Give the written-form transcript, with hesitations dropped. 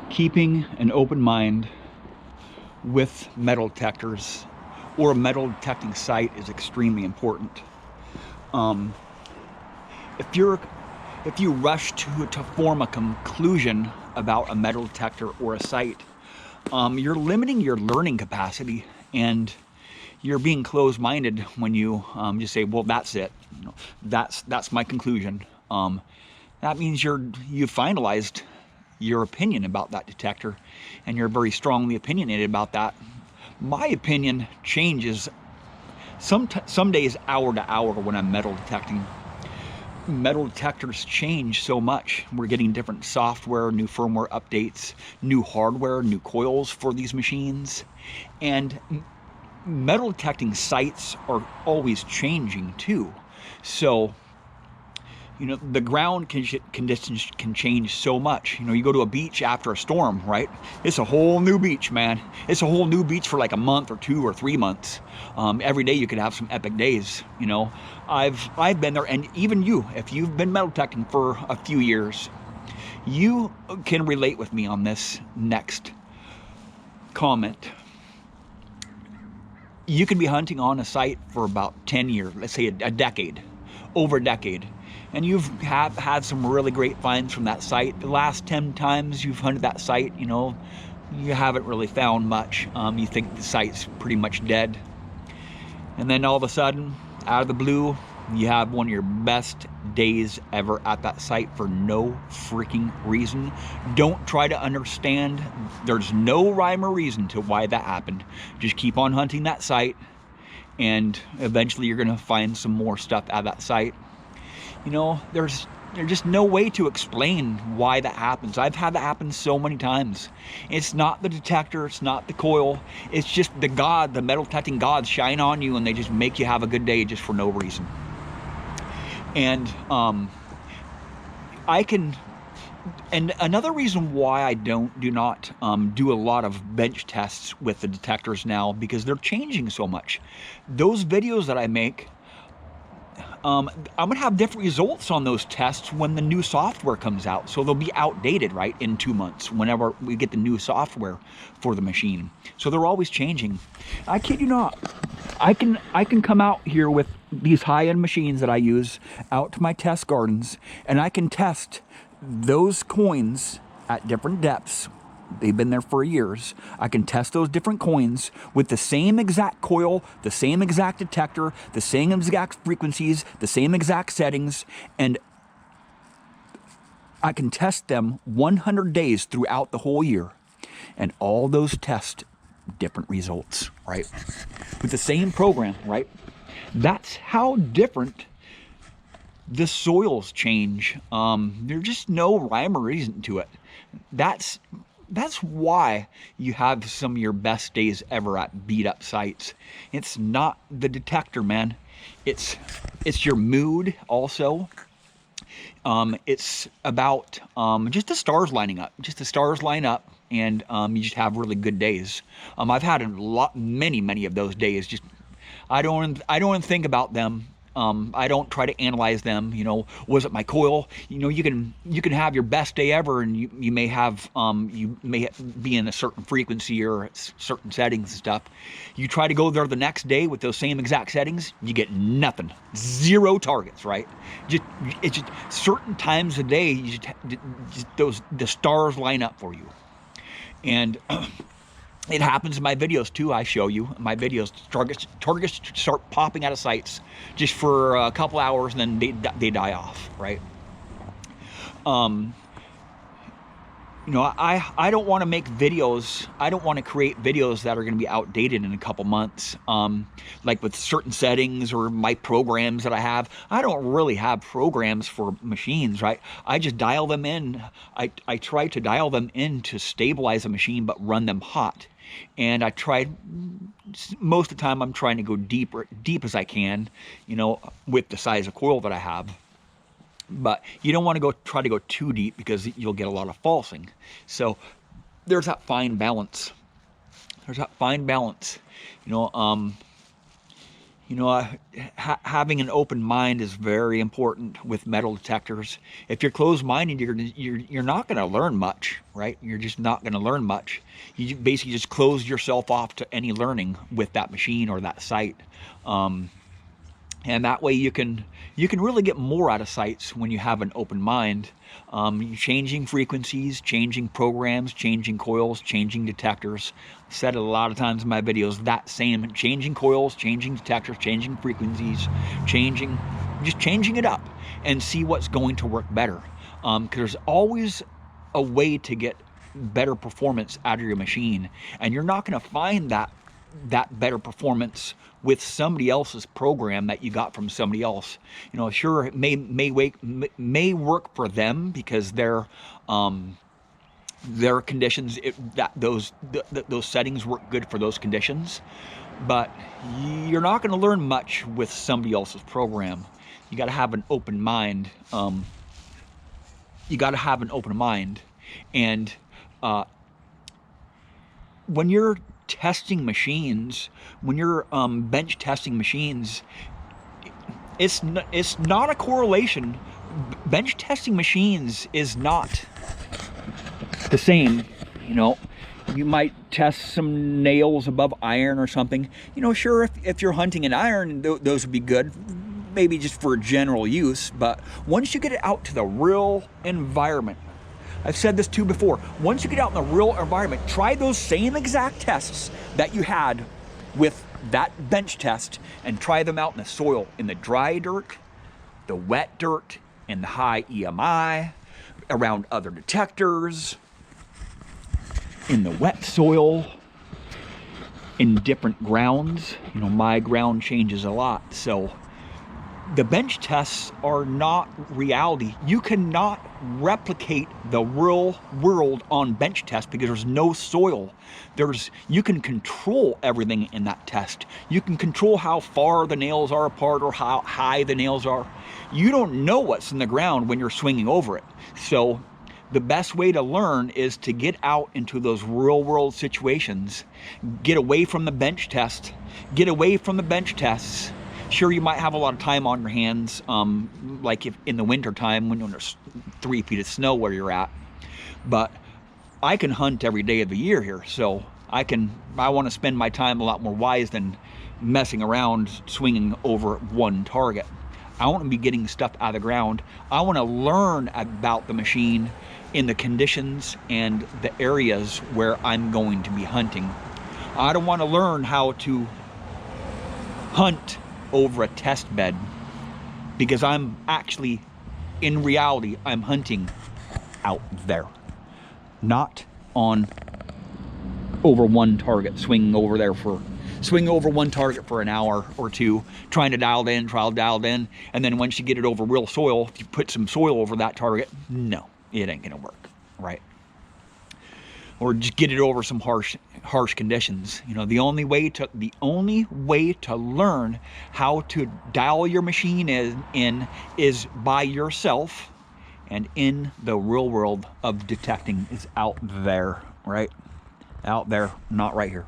keeping an open mind with metal detectors or a metal detecting site is extremely important. If you rush to form a conclusion about a metal detector or a site, you're limiting your learning capacity, and you're being closed-minded when you just say, well, that's it. You know, that's my conclusion. That means you've finalized your opinion about that detector, and you're very strongly opinionated about that. My opinion changes some days hour to hour when I'm metal detecting. Metal detectors change so much. We're getting different software, new firmware updates, new hardware, new coils for these machines, and metal detecting sites are always changing too. So, you know, the ground conditions can change so much. You know, you go to a beach after a storm, right? It's a whole new beach, man. It's a whole new beach for like a month or 2 or 3 months. Every day you could have some epic days, you know. I've been there, and even you, if you've been metal detecting for a few years, you can relate with me on this next comment. You could be hunting on a site for about 10 years, let's say a decade, over a decade, and you've had some really great finds from that site. The last 10 times you've hunted that site, you know, you haven't really found much. You think the site's pretty much dead. And then all of a sudden, out of the blue, you have one of your best days ever at that site for no freaking reason. Don't try to understand. There's no rhyme or reason to why that happened. Just keep on hunting that site, and eventually you're gonna find some more stuff at that site. You know, there's just no way to explain why that happens. I've had that happen so many times. It's not the detector, it's not the coil, it's just the metal detecting gods shine on you, and they just make you have a good day just for no reason. And and another reason why I do not do a lot of bench tests with the detectors now, because they're changing so much. Those videos that I make, I'm gonna have different results on those tests when the new software comes out. So they'll be outdated, right, in 2 months, whenever we get the new software for the machine. So they're always changing. I kid you not. I can come out here with these high-end machines that I use out to my test gardens, and I can test those coins at different depths. They've been there for years. I can test those different coins with the same exact coil, the same exact detector, the same exact frequencies, the same exact settings, and I can test them 100 days throughout the whole year. And all those test different results, right? With the same program, right? That's how different the soils change. There's just no rhyme or reason to it. That's why you have some of your best days ever at beat up sites. It's not the detector, man. It's your mood also. It's about just the stars lining up. Just the stars line up, and you just have really good days. I've had many of those days. Just I don't even think about them. I don't try to analyze them. You know, was it my coil? You know, you can have your best day ever, and you may have you may be in a certain frequency or certain settings and stuff. You try to go there the next day with those same exact settings, you get nothing, 0 targets, right? It's just certain times a day, the stars line up for you, and it happens in my videos too. I show you my videos. Targets start popping out of sights just for a couple hours, and then they die off, right? You know, I don't want to make videos. I don't want to create videos that are going to be outdated in a couple months. Like with certain settings or my programs that I have. I don't really have programs for machines, right? I just dial them in. I try to dial them in to stabilize a machine, but run them hot. And I tried, most of the time I'm trying to go deep as I can, you know, with the size of coil that I have. But you don't want to try to go too deep, because you'll get a lot of falsing. So there's that fine balance. There's that fine balance. You know, You know, having an open mind is very important with metal detectors. If you're closed-minded, you're not going to learn much, right? You're just not going to learn much. You basically just close yourself off to any learning with that machine or that site. And that way you can really get more out of sites when you have an open mind. Changing frequencies, changing programs, changing coils, changing detectors. I've said it a lot of times in my videos, that same, changing coils, changing detectors, changing frequencies, just changing it up and see what's going to work better. Because there's always a way to get better performance out of your machine, and you're not going to find that better performance with somebody else's program that you got from somebody else. You know, sure, it may work for them because their conditions, those settings work good for those conditions, but you're not going to learn much with somebody else's program. You got to have an open mind. And when you're testing machines, when you're bench testing machines, it's not a correlation. Bench testing machines is not the same. You know, you might test some nails above iron or something. You know, sure, if you're hunting an iron, those would be good, maybe just for general use. But once you get it out to the real environment, I've said this too before, once you get out in the real environment, try those same exact tests that you had with that bench test and try them out in the soil, in the dry dirt, the wet dirt, in the high EMI, around other detectors, in the wet soil, in different grounds. You know, my ground changes a lot, so the bench tests are not reality. You cannot replicate the real world on bench tests because there's no soil. You can control everything in that test. You can control how far the nails are apart or how high the nails are. You don't know what's in the ground when you're swinging over it. So the best way to learn is to get out into those real world situations. Get away from the bench test. Get away from the bench tests. Sure, you might have a lot of time on your hands, like if in the winter time when there's 3 feet of snow where you're at. But I can hunt every day of the year here, so I want to spend my time a lot more wise than messing around swinging over one target. I want to be getting stuff out of the ground. I want to learn about the machine in the conditions and the areas where I'm going to be hunting. I don't want to learn how to hunt over a test bed, because I'm actually, in reality, I'm hunting out there, not on over one target, swinging over one target for an hour or two, trying to dial it in, and then once you get it over real soil, if you put some soil over that target, no, it ain't gonna work, right? Or just get it over some harsh conditions. You know, the only way to learn how to dial your machine in is by yourself, and in the real world of detecting is out there, right? Out there, not right here.